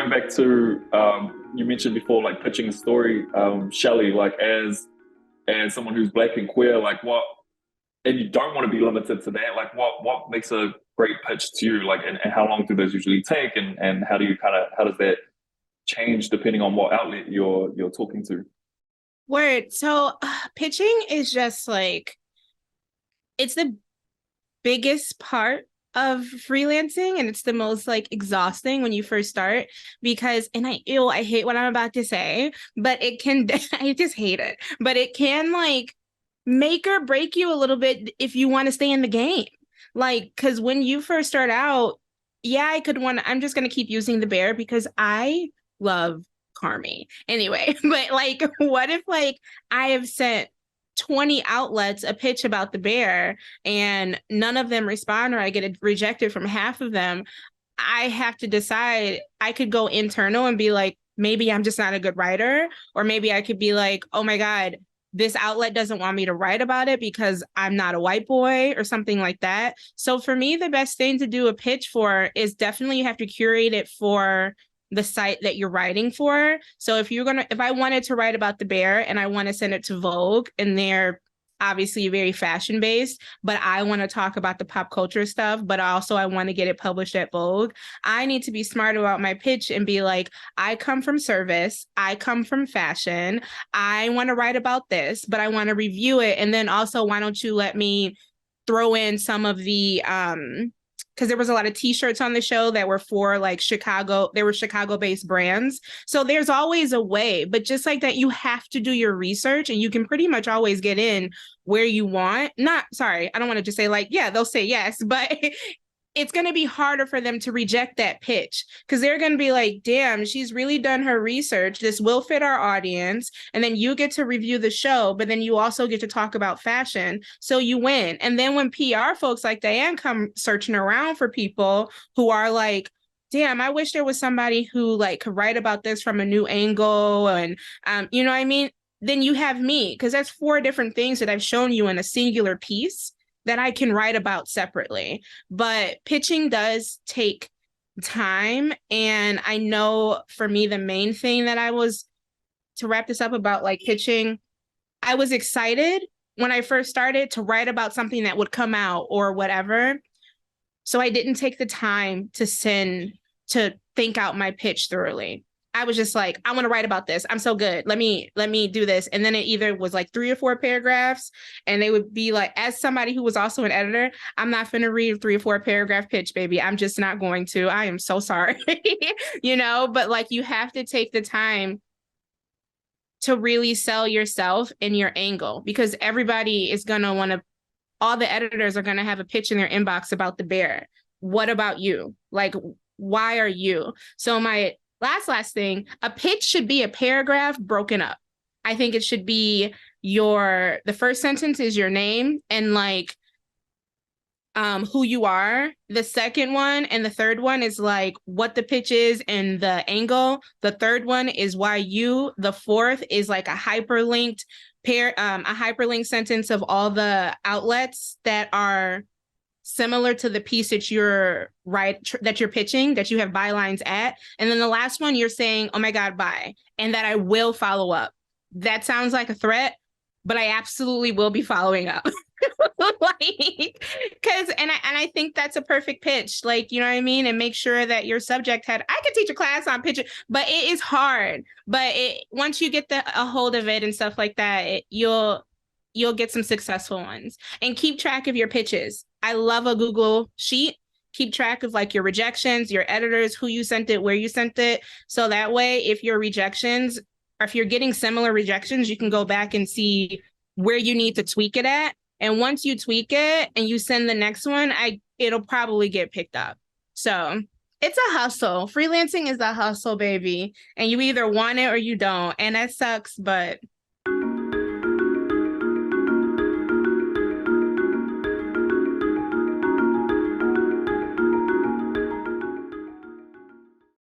going back to you mentioned before, like pitching a story, Shelli, like as someone who's black and queer, like what, and you don't want to be limited to that. Like what makes a great pitch to you? Like, and how long do those usually take? And how do you how does that change depending on what outlet you're talking to? Word. So pitching is just like, it's the biggest part of freelancing, and it's the most like exhausting when you first start because, and I hate what I'm about to say, but it can I just hate it, but it can like make or break you a little bit if you want to stay in the game. Like, because when you first start out, yeah, I'm just going to keep using the bear because I love Carmi anyway. But like, what if like I have sent 20 outlets a pitch about the bear and none of them respond, or I get rejected from half of them? I have to decide. I could go internal and be like, maybe I'm just not a good writer, or maybe I could be like, oh my God, this outlet doesn't want me to write about it because I'm not a white boy or something like that. So for me, the best thing to do a pitch for is definitely you have to curate it for the site that you're writing for. So if I wanted to write about the bear and I want to send it to Vogue, and they're obviously very fashion based, but I want to talk about the pop culture stuff, but also I want to get it published at Vogue, I need to be smart about my pitch and be like, I come from service, I come from fashion, I want to write about this, but I want to review it. And then also, why don't you let me throw in some of the because there was a lot of t-shirts on the show that were for like Chicago, they were Chicago-based brands. So there's always a way, but just like that, you have to do your research, and you can pretty much always get in where you want. Not, sorry, I don't want to just say like, yeah, they'll say yes, but it's going to be harder for them to reject that pitch because they're going to be like, damn, she's really done her research. This will fit our audience. And then you get to review the show, but then you also get to talk about fashion. So you win. And then when PR folks like Diane come searching around for people who are like, damn, I wish there was somebody who like could write about this from a new angle. And, you know what I mean? Then you have me, because that's 4 different things that I've shown you in a singular piece that I can write about separately. But pitching does take time. And I know for me, the main thing that to wrap this up about like pitching, I was excited when I first started to write about something that would come out or whatever. So I didn't take the time to think out my pitch thoroughly. I was just like, I want to write about this. I'm so good. Let me do this. And then it either was like 3 or 4 paragraphs, and they would be like, as somebody who was also an editor, I'm not going to read a 3 or 4 paragraph pitch, baby. I'm just not going to. I am so sorry. But like, you have to take the time to really sell yourself and your angle, because everybody is going to want to, all the editors are going to have a pitch in their inbox about the bear. What about you? Like, why are you? So my last thing, a pitch should be a paragraph broken up. I think it should be the first sentence is your name and like who you are. The second one and the third one is like what the pitch is and the angle. The third one is why you. The fourth is like a hyperlinked hyperlinked sentence of all the outlets that are similar to the piece that you're pitching, that you have bylines at. And then the last one, you're saying, oh my God, bye. And that I will follow up. That sounds like a threat, but I absolutely will be following up. Like, I think that's a perfect pitch. Like, you know what I mean? And make sure that your subject I could teach a class on pitching, but it is hard. But once you get a hold of it and stuff like that, you'll get some successful ones. And keep track of your pitches. I love a Google sheet. Keep track of like your rejections, your editors, who you sent it, where you sent it. So that way, if your rejections, or if you're getting similar rejections, you can go back and see where you need to tweak it at. And once you tweak it and you send the next one, it'll probably get picked up. So it's a hustle. Freelancing is a hustle, baby. And you either want it or you don't. And that sucks, but